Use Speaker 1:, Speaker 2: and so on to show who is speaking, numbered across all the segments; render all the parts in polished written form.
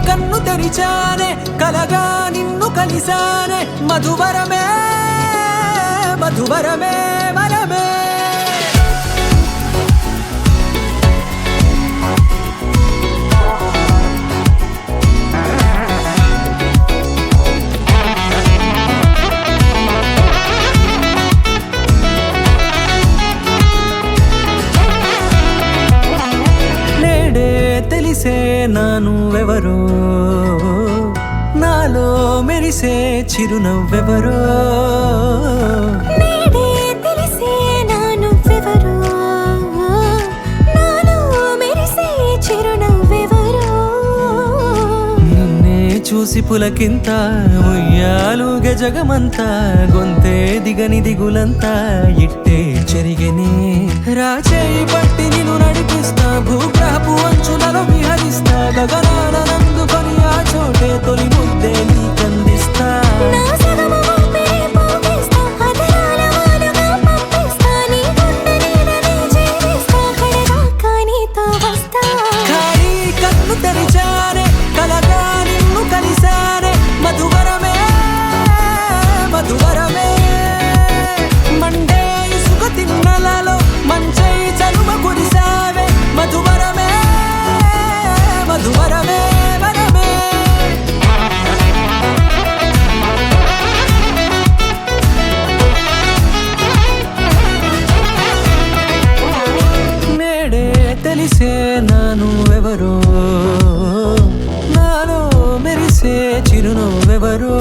Speaker 1: కన్ను తెరిచానే కలగా నిన్ను కలిసానే మధువరమే మధువరమే వరమే తెలిసే నానువెవరో నాలో మెరిసే చిరునవ్వెవరో
Speaker 2: నేడే తెలిసే నానువెవరో నాలో మెరిసే చిరునవ్వెవరో
Speaker 1: నిన్నే చూసి పులకింత ఉయ్యాలుగే జగమంతా గొంతే దిగని దిగులంతా ఇట్టే చెరిగెనే రాచేయి పట్టి నిన్ను నడిపిస్తా భూగ్రహపు అంచులలో విహరిస్తా గగనాన నందుకొని ఆ చోటే తొలి ముద్దే నీకందిస్తా
Speaker 2: నా సగము ఊపిరి పోగిస్తా అధరాల వానగా పంపిస్తా నీ గుండె నీడనే చేరిస్తా కడదాకా నీతో వస్తా
Speaker 1: ఖాళీ కన్ను తెరిచానే కలగా నిన్ను కలిసానే మధువరమే మధువరమే మండే ఇసుక తిన్నలలో మంచై చలువ కురిసావే మధువరమే మధువరమే వరమే నేడే తెలిసే నానువెవరో నాలో మెరిసే చిరునవ్వెవరో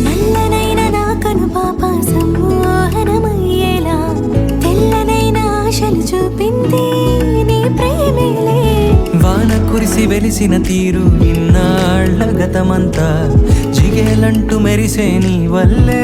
Speaker 2: నల్లనైన నా కనుపాప సమ్మోహనమయ్యేలా తెల్లనైన ఆశలు చూపింది నీ ప్రేమేలే
Speaker 1: వాన కురిసి వెలిసిన తీరు ఇన్నాళ్ల గతమంతా జిగేలంటూ మెరిసే నీ వల్లే